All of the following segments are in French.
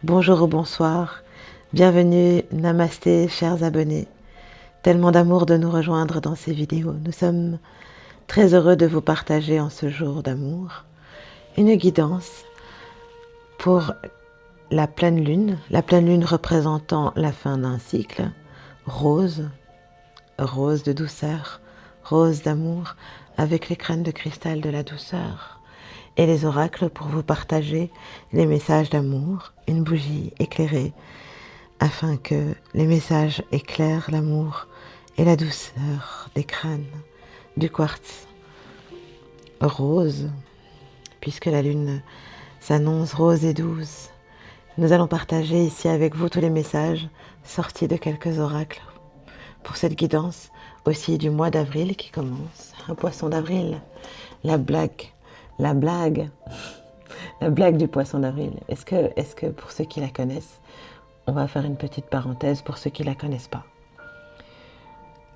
Bonjour ou bonsoir, bienvenue, namasté chers abonnés. Tellement d'amour de nous rejoindre dans ces vidéos. Nous sommes très heureux de vous partager en ce jour d'amour une guidance pour la pleine lune représentant la fin d'un cycle, rose, rose de douceur, rose d'amour avec les crânes de cristal de la douceur et les oracles pour vous partager les messages d'amour, une bougie éclairée afin que les messages éclairent l'amour et la douceur des crânes du quartz rose, puisque la lune s'annonce rose et douce. Nous allons partager ici avec vous tous les messages sortis de quelques oracles pour cette guidance aussi du mois d'avril qui commence. Un poisson d'avril, la blague, la blague, la blague du poisson d'avril. Est-ce que pour ceux qui la connaissent, on va faire une petite parenthèse pour ceux qui ne la connaissent pas.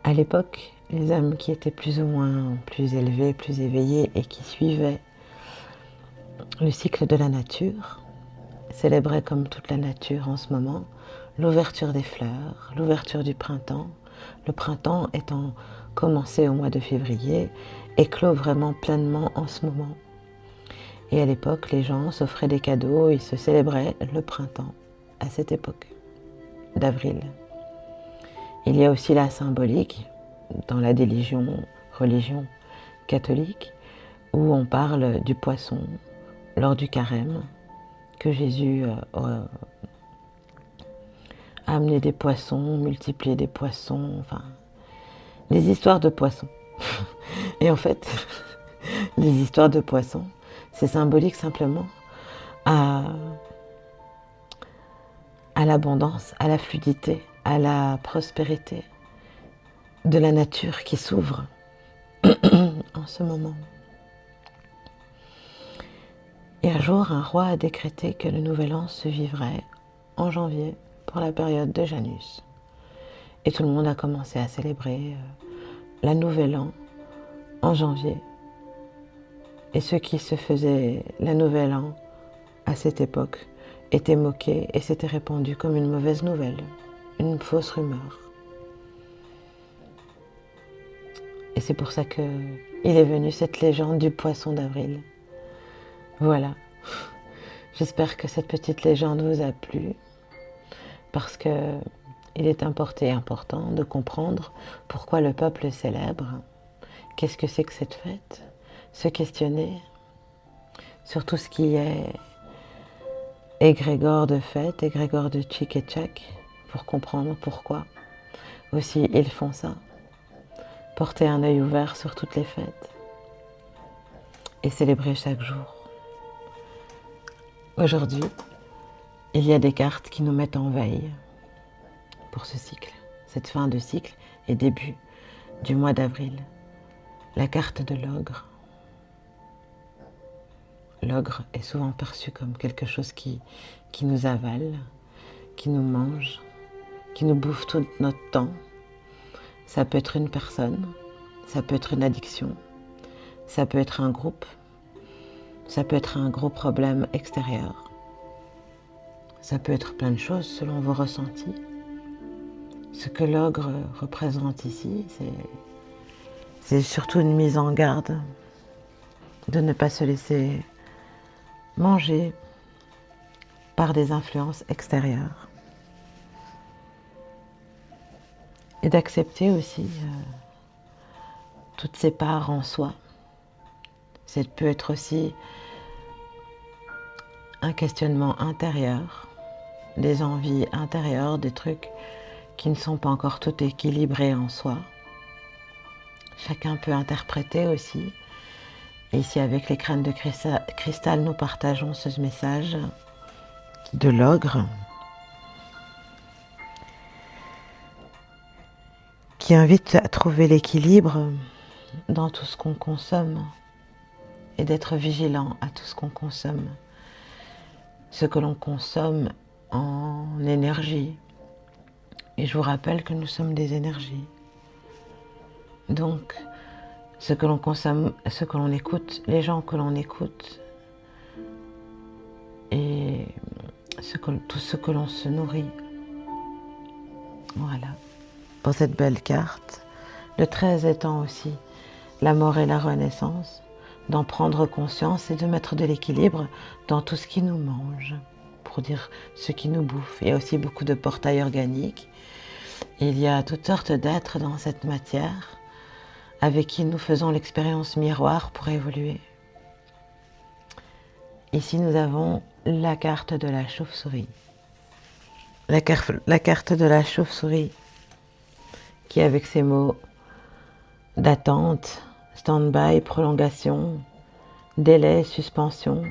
À l'époque, les hommes qui étaient plus ou moins plus élevés, plus éveillés et qui suivaient le cycle de la nature, célébraient comme toute la nature en ce moment l'ouverture des fleurs, l'ouverture du printemps, le printemps étant commencé au mois de février et clos vraiment pleinement en ce moment. Et à l'époque, les gens s'offraient des cadeaux, ils se célébraient le printemps à cette époque d'avril. Il y a aussi la symbolique dans la religion catholique où on parle du poisson lors du carême, que Jésus a amené des poissons, multiplié des poissons, enfin des histoires de poissons. Et en fait, les histoires de poissons, c'est symbolique simplement à l'abondance, à la fluidité, à la prospérité de la nature qui s'ouvre en ce moment. Et un jour, un roi a décrété que le nouvel an se vivrait en janvier pour la période de Janus. Et tout le monde a commencé à célébrer la nouvel an en janvier. Et ceux qui se faisaient la nouvel an à cette époque étaient moqués et s'étaient répandus comme une mauvaise nouvelle, une fausse rumeur. Et c'est pour ça qu'il est venu cette légende du poisson d'avril. Voilà. J'espère que cette petite légende vous a plu, parce que il est important de comprendre pourquoi le peuple célèbre, qu'est-ce que c'est que cette fête, se questionner sur tout ce qui est égrégore de fête, égrégore de tchic et tchac, pour comprendre pourquoi aussi ils font ça. Porter un œil ouvert sur toutes les fêtes et célébrer chaque jour. Aujourd'hui, il y a des cartes qui nous mettent en veille pour ce cycle, cette fin de cycle et début du mois d'avril. La carte de l'ogre. L'ogre est souvent perçu comme quelque chose qui nous avale, qui nous mange, qui nous bouffe tout notre temps. Ça peut être une personne, ça peut être une addiction, ça peut être un groupe, ça peut être un gros problème extérieur. Ça peut être plein de choses selon vos ressentis. Ce que l'ogre représente ici, c'est surtout une mise en garde de ne pas se laisser manger par des influences extérieures. Et d'accepter aussi toutes ces parts en soi. Ça peut être aussi un questionnement intérieur, des envies intérieures, des trucs qui ne sont pas encore tout équilibrés en soi. Chacun peut interpréter aussi. Et ici, avec les crânes de cristal, nous partageons ce message de l'ogre qui invite à trouver l'équilibre dans tout ce qu'on consomme et d'être vigilant à tout ce qu'on consomme. Ce que l'on consomme en énergie. Et je vous rappelle que nous sommes des énergies. Donc, ce que l'on consomme, ce que l'on écoute, les gens que l'on écoute et tout ce que l'on se nourrit. Voilà, pour cette belle carte. Le 13 étant aussi la mort et la renaissance, d'en prendre conscience et de mettre de l'équilibre dans tout ce qui nous mange, pour dire ce qui nous bouffe. Il y a aussi beaucoup de portails organiques. Il y a toutes sortes d'êtres dans cette matière avec qui nous faisons l'expérience miroir pour évoluer. Ici, nous avons la carte de la chauve-souris. La carte de la chauve-souris qui, avec ses mots d'attente, stand-by, prolongation, délai, suspension,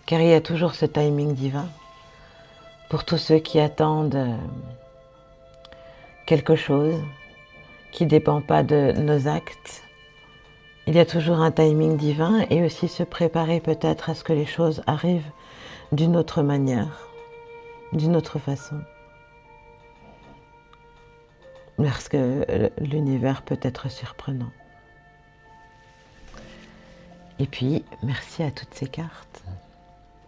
car il y a toujours ce timing divin pour tous ceux qui attendent quelque chose qui ne dépend pas de nos actes. Il y a toujours un timing divin et aussi se préparer peut-être à ce que les choses arrivent d'une autre manière, d'une autre façon. Parce que l'univers peut être surprenant. Et puis, merci à toutes ces cartes,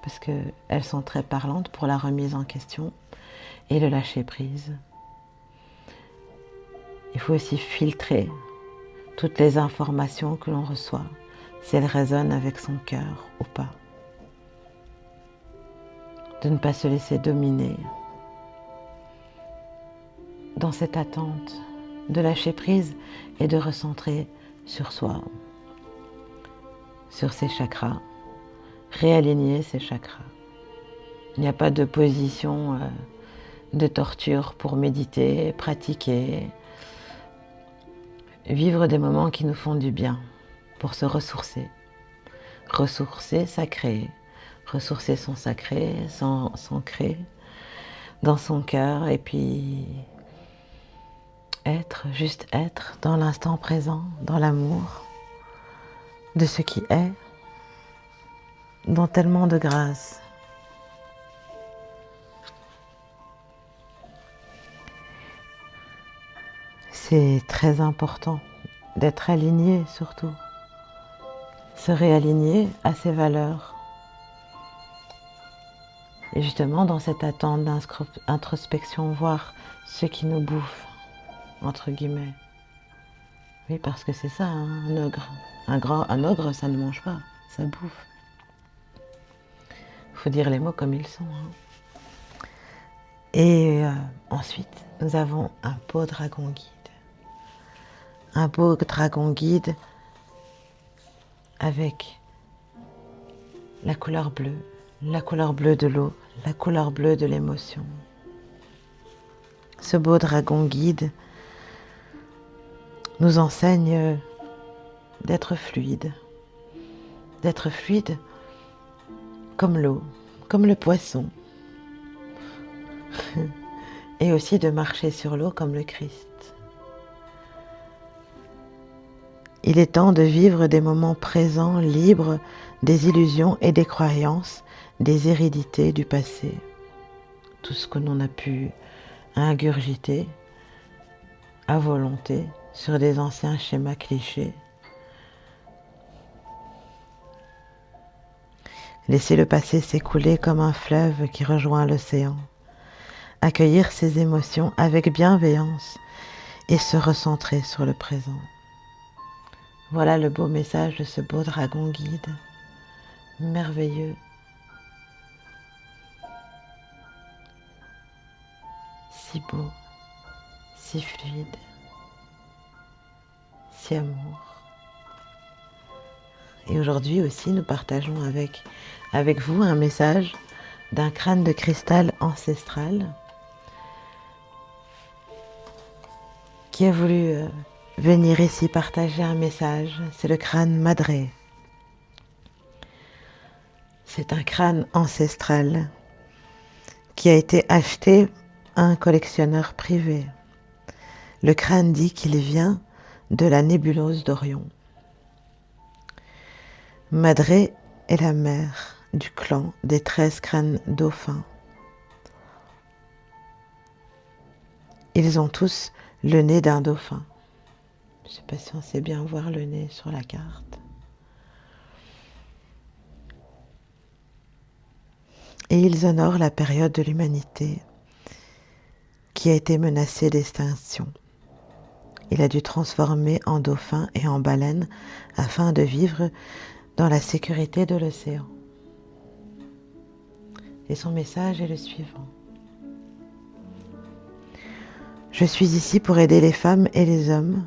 parce qu'elles sont très parlantes pour la remise en question et le lâcher prise. Il faut aussi filtrer toutes les informations que l'on reçoit, si elles résonnent avec son cœur ou pas. De ne pas se laisser dominer dans cette attente, de lâcher prise et de recentrer sur soi, sur ses chakras, réaligner ses chakras. Il n'y a pas de position de torture pour méditer, pratiquer, vivre des moments qui nous font du bien pour se ressourcer. Ressourcer, sacré. Ressourcer son sacré, s'ancrer dans son cœur et puis être, juste être dans l'instant présent, dans l'amour de ce qui est, dans tellement de grâce. C'est très important d'être aligné surtout, se réaligner à ses valeurs. Et justement dans cette attente d'introspection, voir ce qui nous bouffe, entre guillemets. Oui, parce que c'est ça, hein, un ogre. Un ogre, ça ne mange pas, ça bouffe. Il faut dire les mots comme ils sont. Hein. Et ensuite, nous avons un beau dragon guide. Un beau dragon guide avec la couleur bleue de l'eau, la couleur bleue de l'émotion. Ce beau dragon guide nous enseigne d'être fluide comme l'eau, comme le poisson, et aussi de marcher sur l'eau comme le Christ. Il est temps de vivre des moments présents, libres des illusions et des croyances, des hérédités du passé. Tout ce que l'on a pu ingurgiter à volonté sur des anciens schémas clichés. Laisser le passé s'écouler comme un fleuve qui rejoint l'océan. Accueillir ses émotions avec bienveillance et se recentrer sur le présent. Voilà le beau message de ce beau dragon guide, merveilleux. Si beau, si fluide, si amour. Et aujourd'hui aussi, nous partageons avec vous un message d'un crâne de cristal ancestral qui a voulu venir ici partager un message. C'est le crâne Madré. C'est un crâne ancestral qui a été acheté à un collectionneur privé. Le crâne dit qu'il vient de la nébuleuse d'Orion. Madré est la mère du clan des 13 crânes dauphins. Ils ont tous le nez d'un dauphin. Je ne sais pas si on sait bien voir le nez sur la carte. et ils honorent la période de l'humanité qui a été menacée d'extinction. Il a dû transformer en dauphin et en baleine afin de vivre dans la sécurité de l'océan. Et son message est le suivant. Je suis ici pour aider les femmes et les hommes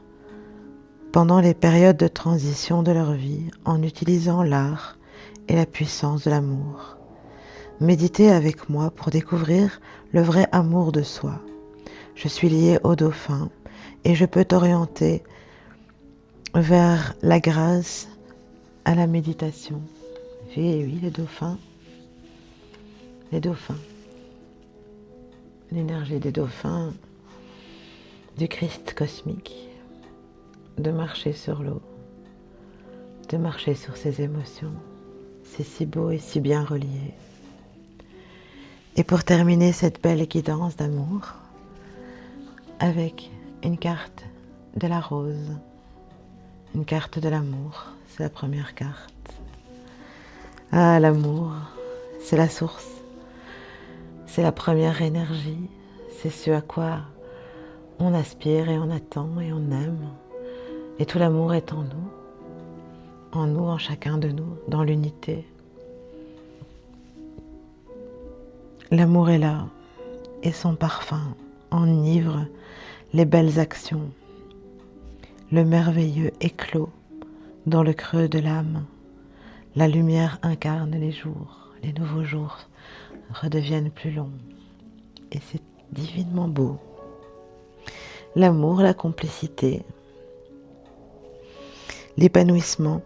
pendant les périodes de transition de leur vie en utilisant l'art et la puissance de l'amour. Méditez avec moi pour découvrir le vrai amour de soi. Je suis liée au dauphin et je peux t'orienter vers la grâce à la méditation. Et oui, les dauphins, l'énergie des dauphins, du Christ cosmique, de marcher sur l'eau, de marcher sur ses émotions. C'est si beau et si bien relié. Et pour terminer cette belle guidance d'amour, avec une carte de la rose, une carte de l'amour, c'est la première carte. Ah, l'amour, c'est la source, c'est la première énergie, c'est ce à quoi on aspire et on attend et on aime. Et tout l'amour est en nous, en chacun de nous, dans l'unité. L'amour est là, et son parfum enivre les belles actions. Le merveilleux éclot dans le creux de l'âme. La lumière incarne les jours, les nouveaux jours redeviennent plus longs. Et c'est divinement beau. L'amour, la complicité, l'épanouissement,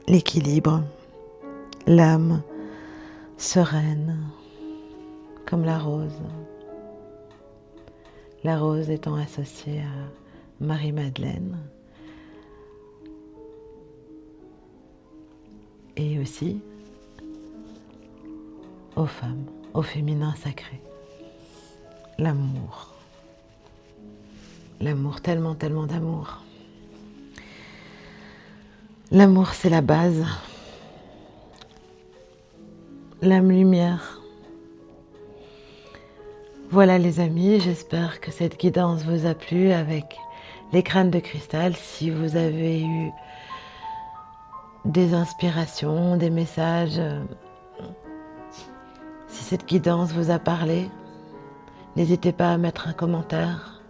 l'équilibre, l'âme sereine, comme la rose. La rose étant associée à Marie-Madeleine et aussi aux femmes, au féminin sacré. L'amour. L'amour, tellement, tellement d'amour. L'amour, c'est la base. La lumière. Voilà les amis, j'espère que cette guidance vous a plu avec les crânes de cristal. Si vous avez eu des inspirations, des messages, si cette guidance vous a parlé, n'hésitez pas à mettre un commentaire,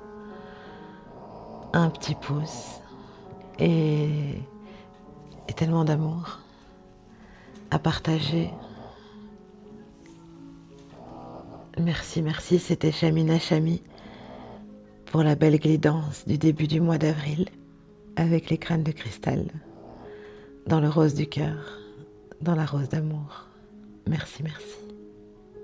un petit pouce et tellement d'amour à partager. Merci, merci, c'était Chamina Chami pour la belle guidance du début du mois d'avril avec les crânes de cristal dans le rose du cœur, dans la rose d'amour. Merci, merci.